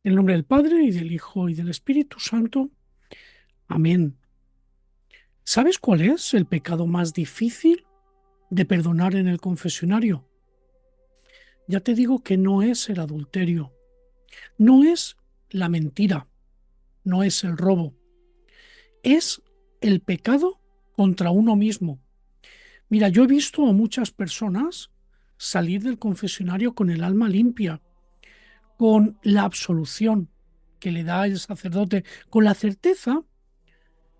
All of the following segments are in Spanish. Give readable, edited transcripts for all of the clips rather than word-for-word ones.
En el nombre del Padre, y del Hijo, y del Espíritu Santo. Amén. ¿Sabes cuál es el pecado más difícil de perdonar en el confesionario? Ya te digo que no es el adulterio, no es la mentira, no es el robo, es el pecado contra uno mismo. Mira, yo he visto a muchas personas salir del confesionario con el alma limpia, con la absolución que le da el sacerdote, con la certeza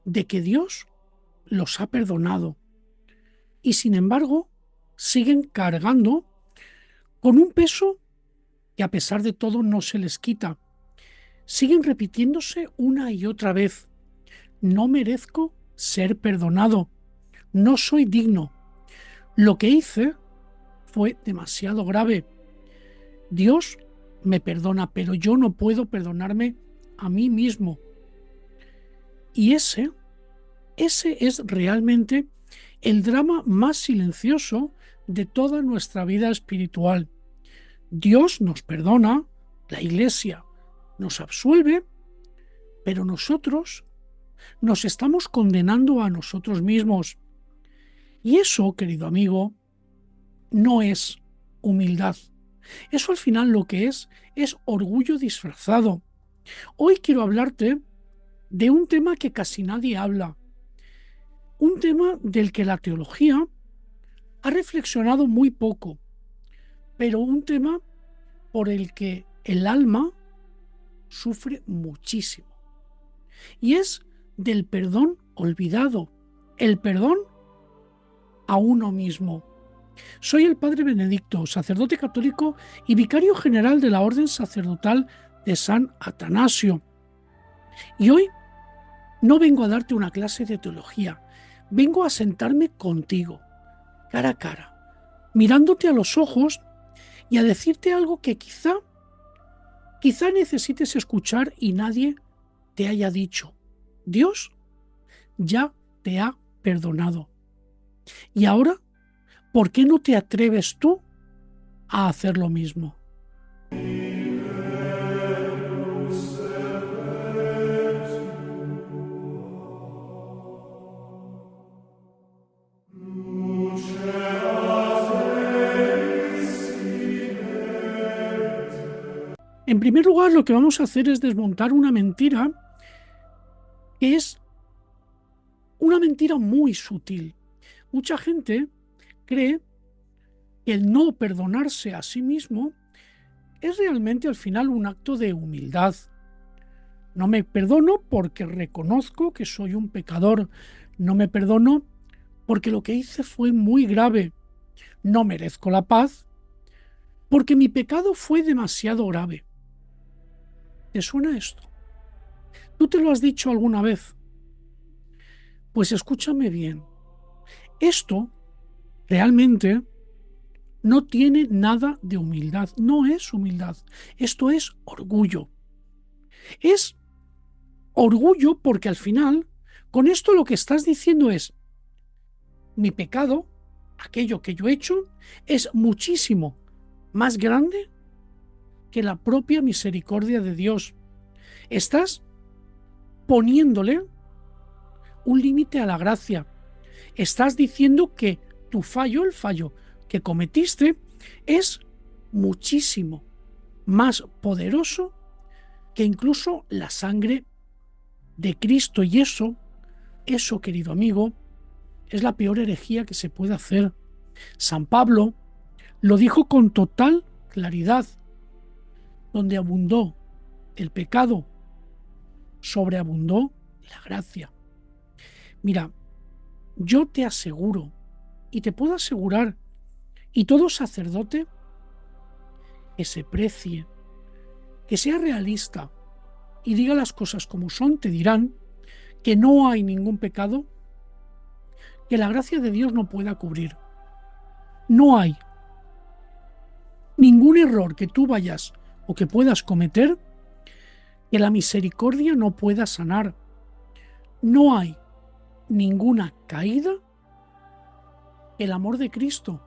de que Dios los ha perdonado y sin embargo siguen cargando con un peso que a pesar de todo no se les quita. Siguen repitiéndose una y otra vez: no merezco ser perdonado, no soy digno, lo que hice fue demasiado grave, Dios me perdona, pero yo no puedo perdonarme a mí mismo. Y ese es realmente el drama más silencioso de toda nuestra vida espiritual. Dios nos perdona, la Iglesia nos absuelve, pero nosotros nos estamos condenando a nosotros mismos. Y eso, querido amigo, no es humildad. Eso al final lo que es orgullo disfrazado. Hoy quiero hablarte de un tema que casi nadie habla, un tema del que la teología ha reflexionado muy poco, pero un tema por el que el alma sufre muchísimo. Y es del perdón olvidado, el perdón a uno mismo. Soy el Padre Benedicto, sacerdote católico y vicario general de la Orden Sacerdotal de San Atanasio. Y hoy no vengo a darte una clase de teología, vengo a sentarme contigo, cara a cara, mirándote a los ojos y a decirte algo que quizá necesites escuchar y nadie te haya dicho. Dios ya te ha perdonado. Y ahora, ¿por qué no te atreves tú a hacer lo mismo? En primer lugar, lo que vamos a hacer es desmontar una mentira que es una mentira muy sutil. Mucha gente cree que el no perdonarse a sí mismo es realmente al final un acto de humildad. No me perdono porque reconozco que soy un pecador. No me perdono porque lo que hice fue muy grave. No merezco la paz porque mi pecado fue demasiado grave. ¿Te suena esto? ¿Tú te lo has dicho alguna vez? Pues escúchame bien. Esto realmente no tiene nada de humildad. No es humildad. Esto es orgullo. Es orgullo porque al final, con esto lo que estás diciendo es: mi pecado, aquello que yo he hecho, es muchísimo más grande que la propia misericordia de Dios. Estás poniéndole un límite a la gracia. Estás diciendo que tu fallo, el fallo que cometiste, es muchísimo más poderoso que incluso la sangre de Cristo. Y eso, querido amigo, es la peor herejía que se puede hacer. San Pablo lo dijo con total claridad: donde abundó el pecado, sobreabundó la gracia. Mira, yo te aseguro, y te puedo asegurar, y todo sacerdote que se precie, que sea realista y diga las cosas como son, te dirán que no hay ningún pecado que la gracia de Dios no pueda cubrir. No hay ningún error que tú vayas o que puedas cometer que la misericordia no pueda sanar. No hay ninguna caída que el amor de Cristo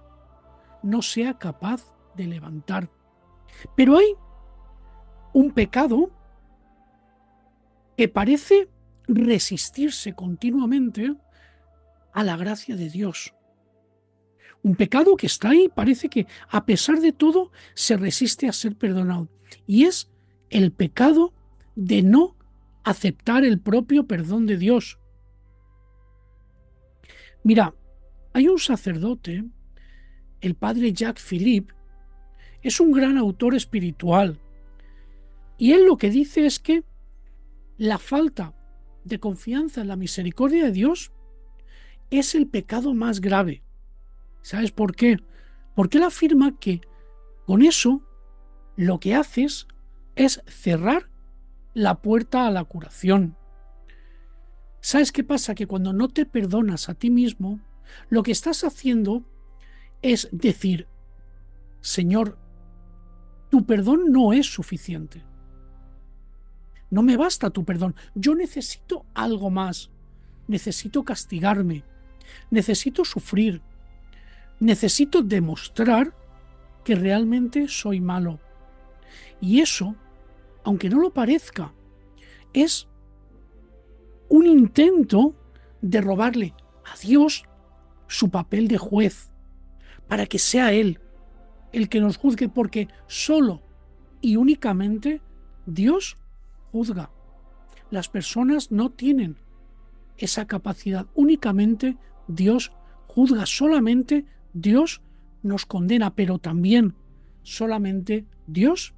no sea capaz de levantar. Pero hay un pecado que parece resistirse continuamente a la gracia de Dios. Un pecado que está ahí, parece que a pesar de todo se resiste a ser perdonado. Y es el pecado de no aceptar el propio perdón de Dios. Mira, hay un sacerdote, el padre Jacques Philippe, es un gran autor espiritual. Y él lo que dice es que la falta de confianza en la misericordia de Dios es el pecado más grave. ¿Sabes por qué? Porque él afirma que con eso lo que haces es cerrar la puerta a la curación. ¿Sabes qué pasa? Que cuando no te perdonas a ti mismo, lo que estás haciendo es decir, Señor, tu perdón no es suficiente. No me basta tu perdón. Yo necesito algo más. Necesito castigarme. Necesito sufrir. Necesito demostrar que realmente soy malo. Y eso, aunque no lo parezca, es un intento de robarle a Dios su papel de juez, para que sea Él el que nos juzgue, porque solo y únicamente Dios juzga. Las personas no tienen esa capacidad, únicamente Dios juzga, solamente Dios nos condena, pero también solamente Dios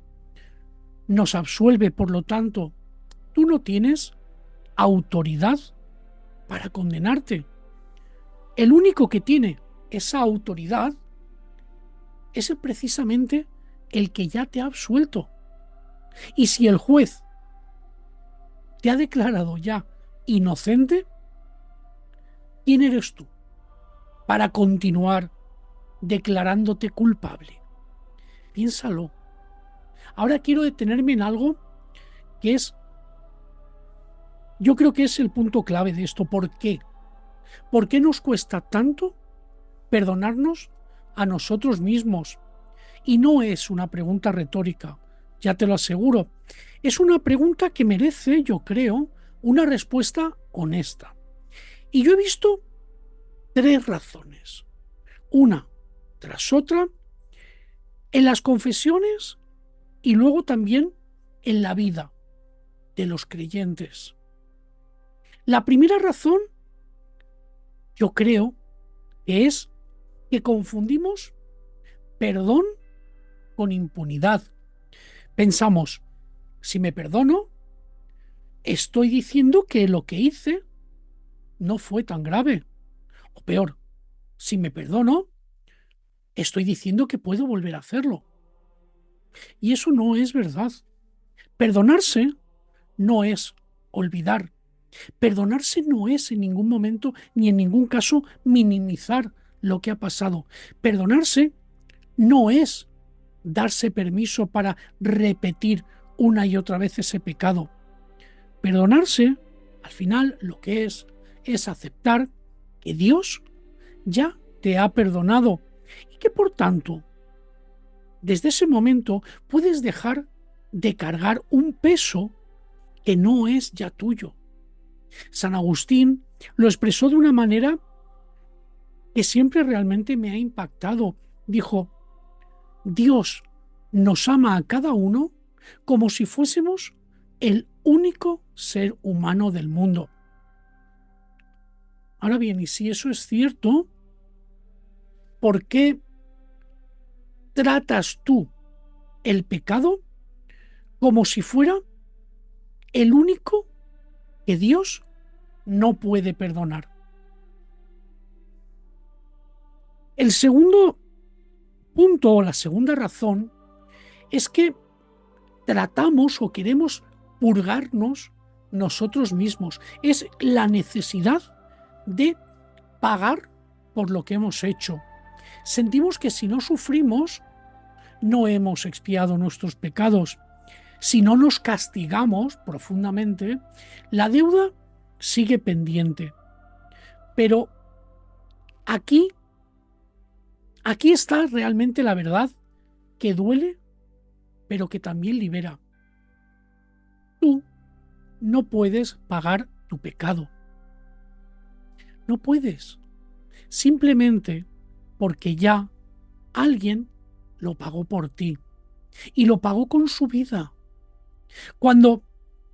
nos absuelve. Por lo tanto, tú no tienes autoridad para condenarte. El único que tiene esa autoridad es precisamente el que ya te ha absuelto. Y si el juez te ha declarado ya inocente, ¿quién eres tú para continuar declarándote culpable? Piénsalo. Ahora quiero detenerme en algo que yo creo que es el punto clave de esto. ¿Por qué? ¿Por qué nos cuesta tanto perdonarnos a nosotros mismos? Y no es una pregunta retórica, ya te lo aseguro. Es una pregunta que merece, yo creo, una respuesta honesta. Y yo he visto tres razones, una tras otra, en las confesiones y luego también en la vida de los creyentes. La primera razón, yo creo, que es que confundimos perdón con impunidad. Pensamos, si me perdono, estoy diciendo que lo que hice no fue tan grave. O peor, si me perdono, estoy diciendo que puedo volver a hacerlo. Y eso no es verdad. Perdonarse no es olvidar. Perdonarse no es en ningún momento ni en ningún caso minimizar lo que ha pasado. Perdonarse no es darse permiso para repetir una y otra vez ese pecado. Perdonarse, al final, lo que es aceptar que Dios ya te ha perdonado y que por tanto, desde ese momento puedes dejar de cargar un peso que no es ya tuyo. San Agustín lo expresó de una manera que siempre realmente me ha impactado. Dijo, Dios nos ama a cada uno como si fuésemos el único ser humano del mundo. Ahora bien, y si eso es cierto, ¿por qué tratas tú el pecado como si fuera el único que Dios no puede perdonar? El segundo punto o la segunda razón es que tratamos o queremos purgarnos nosotros mismos. Es la necesidad de pagar por lo que hemos hecho. Sentimos que si no sufrimos, no hemos expiado nuestros pecados. Si no nos castigamos profundamente, la deuda sigue pendiente. Pero aquí está realmente la verdad que duele, pero que también libera. Tú no puedes pagar tu pecado. No puedes. Simplemente porque ya alguien lo pagó por ti. Y lo pagó con su vida. Cuando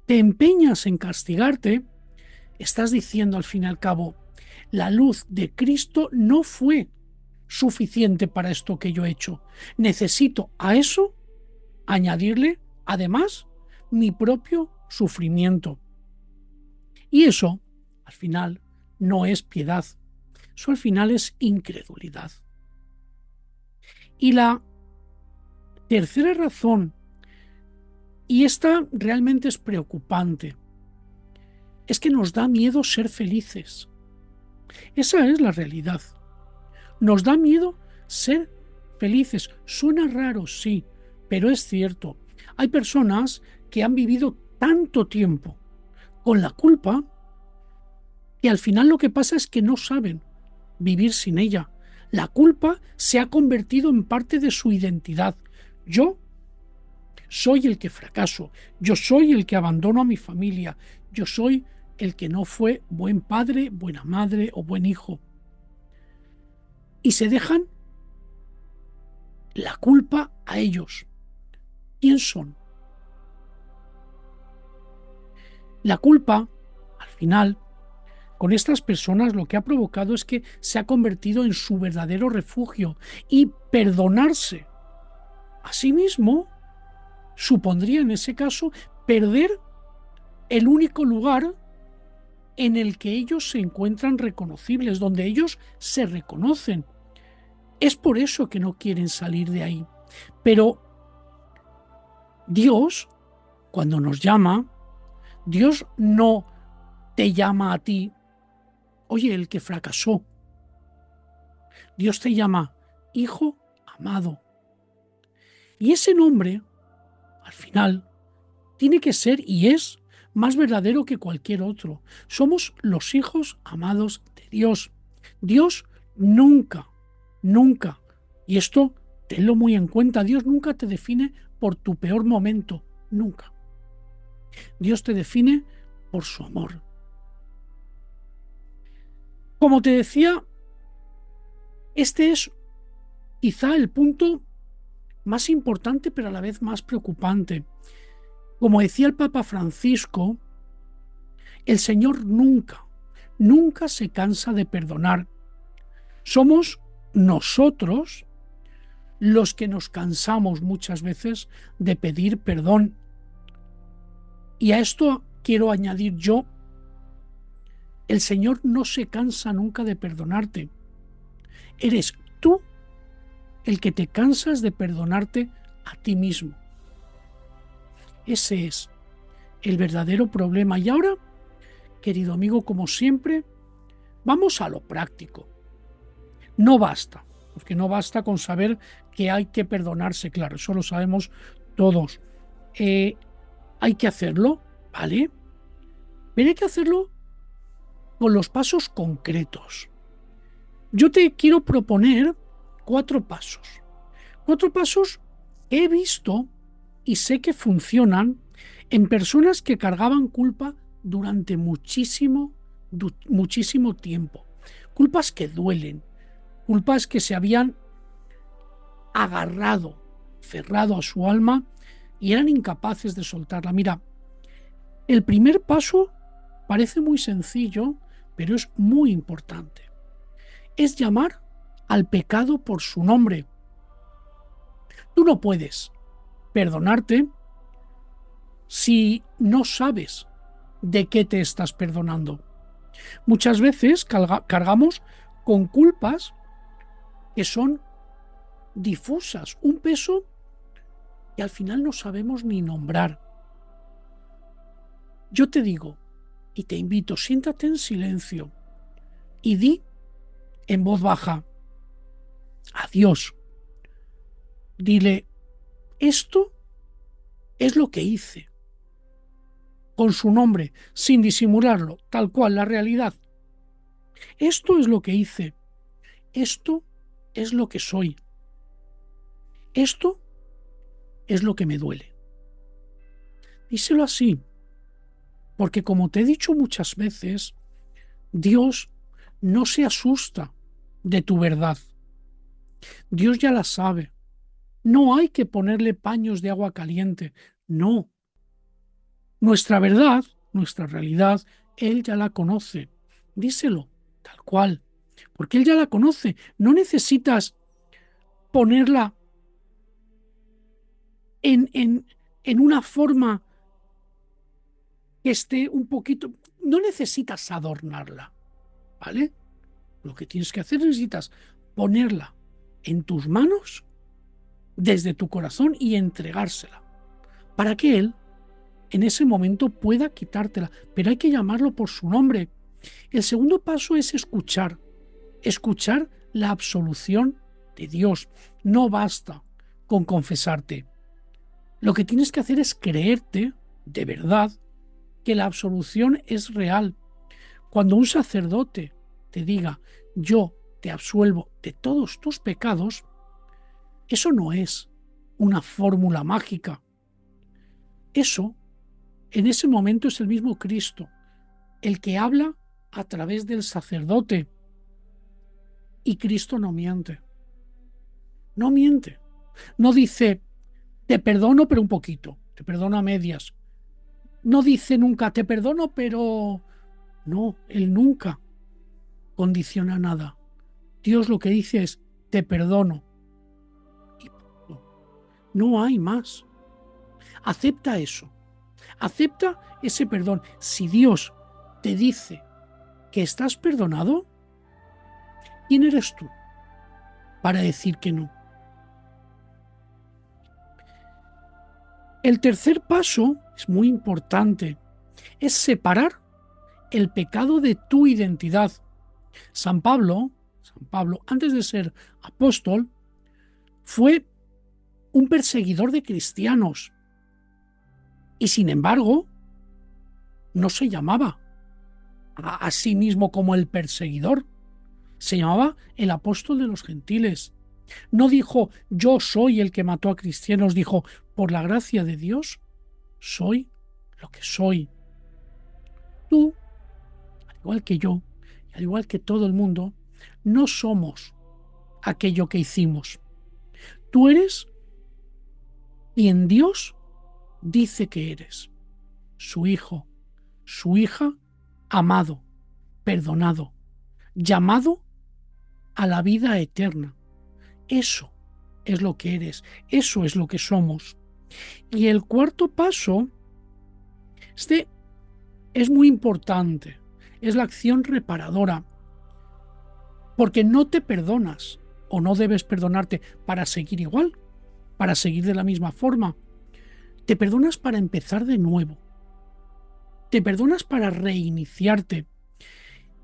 te empeñas en castigarte, estás diciendo al fin y al cabo, la luz de Cristo no fue suficiente para esto que yo he hecho. Necesito a eso añadirle, además, mi propio sufrimiento. Y eso, al final, no es piedad. Eso al final es incredulidad. Y la tercera razón, y esta realmente es preocupante, es que nos da miedo ser felices. Esa es la realidad. Nos da miedo ser felices. Suena raro, sí, pero es cierto. Hay personas que han vivido tanto tiempo con la culpa que al final lo que pasa es que no saben vivir sin ella. La culpa se ha convertido en parte de su identidad. Yo soy el que fracaso, yo soy el que abandono a mi familia, yo soy el que no fue buen padre, buena madre o buen hijo. Y se dejan la culpa a ellos. ¿Quién son? La culpa, al final, con estas personas lo que ha provocado es que se ha convertido en su verdadero refugio y perdonarse a sí mismo supondría en ese caso perder el único lugar en el que ellos se encuentran reconocibles, donde ellos se reconocen. Es por eso que no quieren salir de ahí. Pero Dios, cuando nos llama, Dios no te llama a ti, oye, el que fracasó. Dios te llama hijo amado. Y ese nombre, al final, tiene que ser y es más verdadero que cualquier otro. Somos los hijos amados de Dios. Dios nunca, nunca, y esto tenlo muy en cuenta, Dios nunca te define por tu peor momento, nunca. Dios te define por su amor. Como te decía, este es quizá el punto más importante, pero a la vez más preocupante. Como decía el Papa Francisco, el Señor nunca, nunca se cansa de perdonar. Somos nosotros los que nos cansamos muchas veces de pedir perdón. Y a esto quiero añadir yo, el Señor no se cansa nunca de perdonarte. Eres tú el que te cansas de perdonarte a ti mismo. Ese es el verdadero problema. Y ahora, querido amigo, como siempre, vamos a lo práctico. No basta, porque no basta con saber que hay que perdonarse, claro, eso lo sabemos todos. Hay que hacerlo, ¿vale? Pero hay que hacerlo con los pasos concretos. Yo te quiero proponer 4 pasos. 4 pasos que he visto y sé que funcionan en personas que cargaban culpa durante muchísimo tiempo. Culpas que duelen, culpas que se habían agarrado, cerrado a su alma y eran incapaces de soltarla. Mira, el primer paso parece muy sencillo, pero es muy importante. Es llamar al pecado por su nombre. Tú no puedes perdonarte si no sabes de qué te estás perdonando. Muchas veces cargamos con culpas que son difusas, un peso que al final no sabemos ni nombrar. Yo te digo y te invito, siéntate en silencio y di en voz baja a Dios. Dile, esto es lo que hice, con su nombre, sin disimularlo, tal cual la realidad. Esto es lo que hice, esto es lo que soy, esto es lo que me duele. Díselo así, Porque como te he dicho muchas veces, Dios no se asusta de tu verdad. Dios ya la sabe. No hay que ponerle paños de agua caliente. No. Nuestra verdad, nuestra realidad, Él ya la conoce. Díselo, tal cual. Porque Él ya la conoce. No necesitas ponerla en, en, en una forma que esté un poquito... No necesitas adornarla, ¿vale? Lo que tienes que hacer, necesitas ponerla en tus manos desde tu corazón y entregársela para que Él en ese momento pueda quitártela. Pero hay que llamarlo por su nombre. El segundo paso es escuchar. Escuchar la absolución de Dios. No basta con confesarte. Lo que tienes que hacer es creerte de verdad que la absolución es real. Cuando un sacerdote te diga, yo te absuelvo de todos tus pecados, eso no es una fórmula mágica. Eso, en ese momento, es el mismo Cristo, el que habla a través del sacerdote. Y Cristo no miente. No miente. No dice, te perdono, pero un poquito. Te perdono a medias. No dice nunca, te perdono, pero... No, Él nunca condiciona nada. Dios lo que dice es, te perdono. Y punto. No hay más. Acepta eso. Acepta ese perdón. Si Dios te dice que estás perdonado, ¿quién eres tú para decir que no? El tercer paso es muy importante. Es separar el pecado de tu identidad. San Pablo, antes de ser apóstol, fue un perseguidor de cristianos. Y sin embargo, no se llamaba a sí mismo como el perseguidor. Se llamaba el apóstol de los gentiles. No dijo, yo soy el que mató a cristianos. Dijo, por la gracia de Dios, soy lo que soy. Tú, al igual que yo, al igual que todo el mundo, no somos aquello que hicimos. Tú eres quien Dios dice que eres. Su hijo, su hija, amado, perdonado, llamado a la vida eterna. Eso es lo que eres, eso es lo que somos. Y el cuarto paso, este es muy importante, es la acción reparadora, porque no te perdonas o no debes perdonarte para seguir igual, para seguir de la misma forma. Te perdonas para empezar de nuevo. Te perdonas para reiniciarte.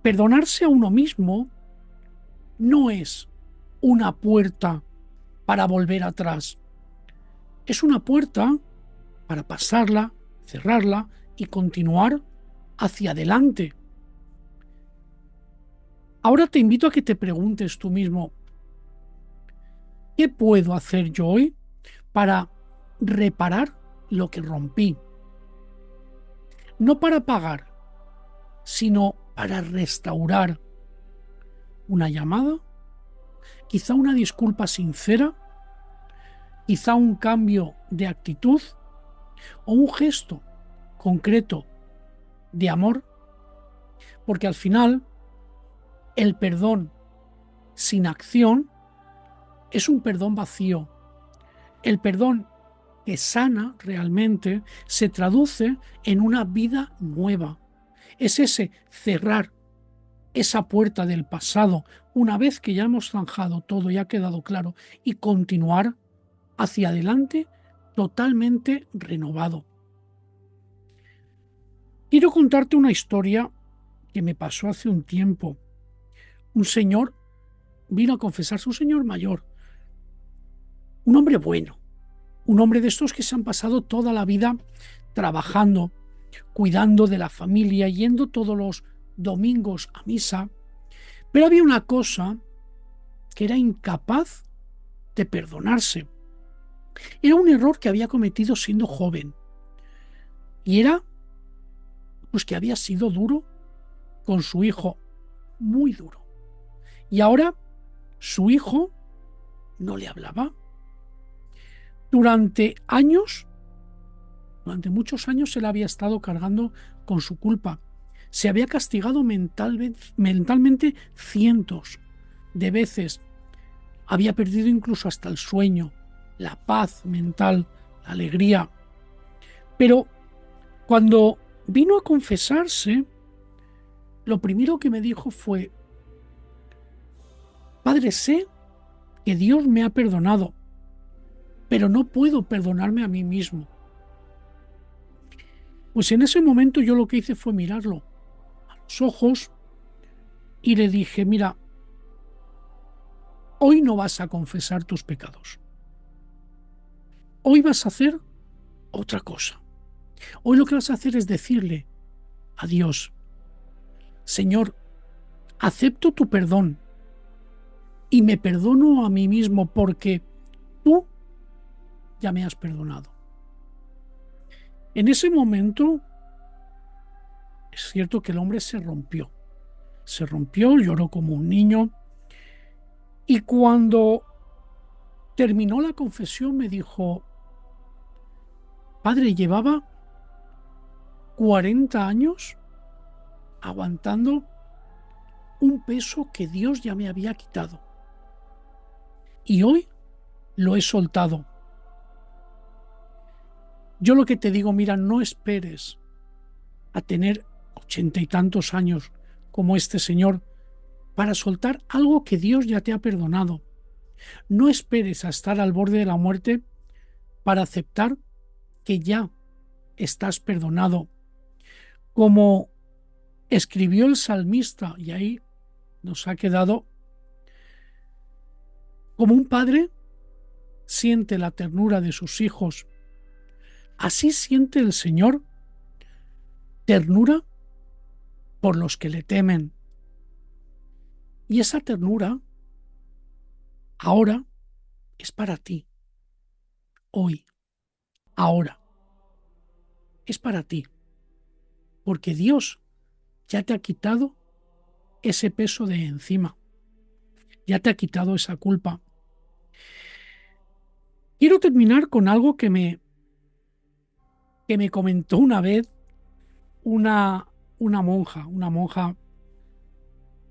Perdonarse a uno mismo no es una puerta para volver atrás. Es una puerta para pasarla, cerrarla y continuar hacia adelante. Ahora te invito a que te preguntes tú mismo, ¿qué puedo hacer yo hoy para reparar lo que rompí? No para pagar, sino para restaurar. Una llamada, quizá una disculpa sincera, quizá un cambio de actitud o un gesto concreto de amor, porque al final el perdón sin acción es un perdón vacío. El perdón que sana realmente se traduce en una vida nueva. Es ese cerrar esa puerta del pasado una vez que ya hemos zanjado todo y ha quedado claro y continuar hacia adelante totalmente renovado. Quiero contarte una historia que me pasó hace un tiempo. Un señor vino a confesarse, un señor mayor, un hombre bueno, un hombre de estos que se han pasado toda la vida trabajando, cuidando de la familia, yendo todos los domingos a misa, pero había una cosa que era incapaz de perdonarse. Era un error que había cometido siendo joven y era pues que había sido duro con su hijo, muy duro. Y ahora su hijo no le hablaba. Durante años, durante muchos años, él había estado cargando con su culpa. Se había castigado mentalmente cientos de veces. Había perdido incluso hasta el sueño, la paz mental, la alegría. Pero cuando vino a confesarse, lo primero que me dijo fue: Padre, sé que Dios me ha perdonado, pero no puedo perdonarme a mí mismo. Pues en ese momento yo lo que hice fue mirarlo a los ojos y le dije: mira, hoy no vas a confesar tus pecados. Hoy vas a hacer otra cosa. Hoy lo que vas a hacer es decirle a Dios: Señor, acepto tu perdón y me perdono a mí mismo porque tú ya me has perdonado. En ese momento es cierto que el hombre se rompió, lloró como un niño, y cuando terminó la confesión me dijo: Padre, llevaba 40 años aguantando un peso que Dios ya me había quitado y hoy lo he soltado. Yo lo que te digo, mira, no esperes a tener 80 y tantos años como este señor para soltar algo que Dios ya te ha perdonado. No esperes a estar al borde de la muerte para aceptar que ya estás perdonado. Como escribió el salmista, y ahí nos ha quedado: como un padre siente la ternura de sus hijos, así siente el Señor ternura por los que le temen. Y esa ternura ahora es para ti, hoy, ahora, es para ti, porque Dios ya te ha quitado ese peso de encima, ya te ha quitado esa culpa. Quiero terminar con algo que me comentó una vez una monja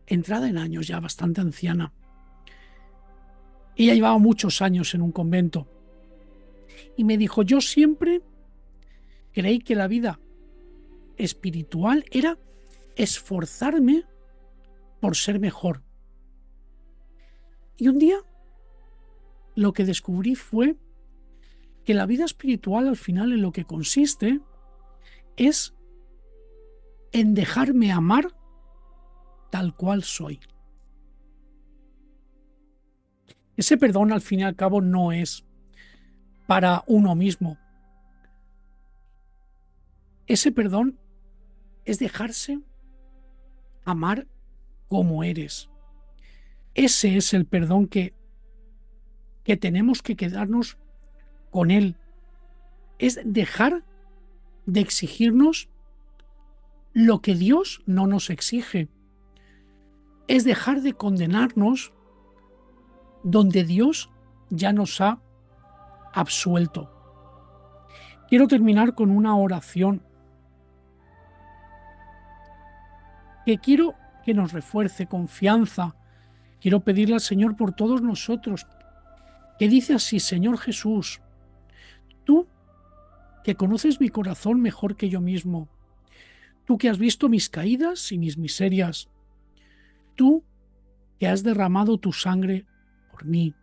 entrada en años, ya bastante anciana. Ella llevaba muchos años en un convento y me dijo: yo siempre creí que la vida espiritual era esforzarme por ser mejor. Y un día lo que descubrí fue que la vida espiritual, al final, en lo que consiste es en dejarme amar tal cual soy. Ese perdón, al fin y al cabo, no es para uno mismo. Ese perdón es dejarse amar como eres. Ese es el perdón que tenemos que quedarnos con él. Es dejar de exigirnos lo que Dios no nos exige. Es dejar de condenarnos donde Dios ya nos ha absuelto. Quiero terminar con una oración que quiero que nos refuerce confianza. Quiero pedirle al Señor por todos nosotros, que dice así: Señor Jesús, tú que conoces mi corazón mejor que yo mismo, tú que has visto mis caídas y mis miserias, tú que has derramado tu sangre por mí.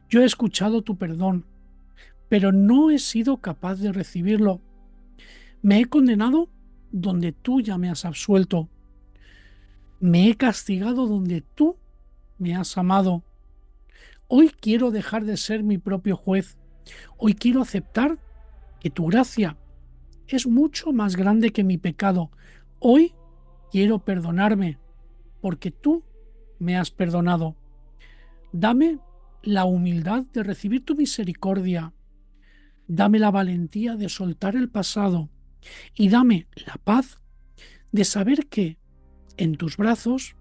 Yo he escuchado tu perdón, pero no he sido capaz de recibirlo. Me he condenado donde tú ya me has absuelto. Me he castigado donde tú me has amado. Hoy quiero dejar de ser mi propio juez. Hoy quiero aceptar que tu gracia es mucho más grande que mi pecado. Hoy quiero perdonarme porque tú me has perdonado. Dame la humildad de recibir tu misericordia. Dame la valentía de soltar el pasado y dame la paz de saber que en tus brazos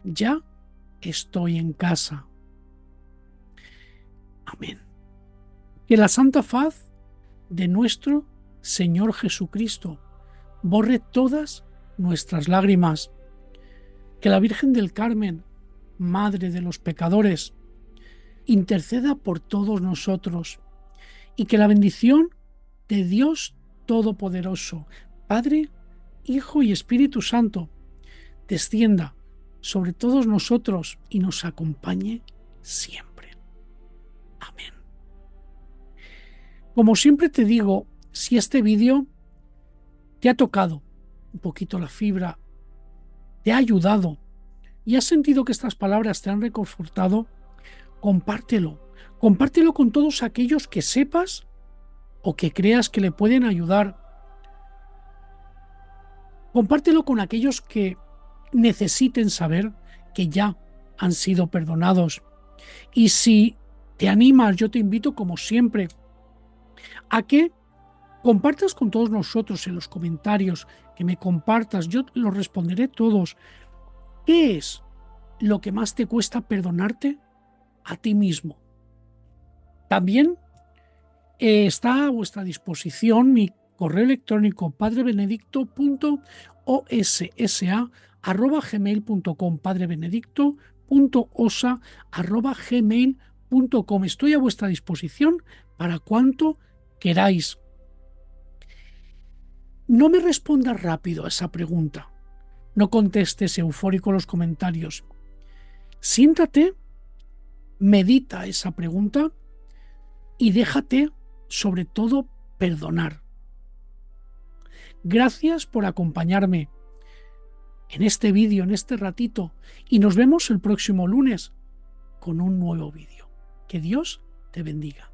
ya estoy en casa. Amén. Que la santa faz de nuestro Señor Jesucristo borre todas nuestras lágrimas. Que la Virgen del Carmen, Madre de los pecadores, interceda por todos nosotros, y que la bendición de Dios Todopoderoso, Padre, Hijo y Espíritu Santo, descienda sobre todos nosotros y nos acompañe siempre. Amén. Como siempre te digo, si este vídeo te ha tocado un poquito la fibra, te ha ayudado y has sentido que estas palabras te han reconfortado, compártelo. Compártelo con todos aquellos que sepas o que creas que le pueden ayudar. Compártelo con aquellos que necesiten saber que ya han sido perdonados. Y si te animas, yo te invito, como siempre, a que compartas con todos nosotros en los comentarios, que me compartas, yo los responderé todos. ¿Qué es lo que más te cuesta perdonarte a ti mismo? También está a vuestra disposición mi correo electrónico padrebenedicto.ossa@gmail.com, padrebenedicto.ossa@gmail.com. Estoy a vuestra disposición para cuanto queráis. No me respondas rápido a esa pregunta. No contestes eufórico los comentarios. Siéntate, medita esa pregunta y déjate, sobre todo, perdonar. Gracias por acompañarme en este vídeo, en este ratito, y nos vemos el próximo lunes con un nuevo vídeo. Que Dios te bendiga.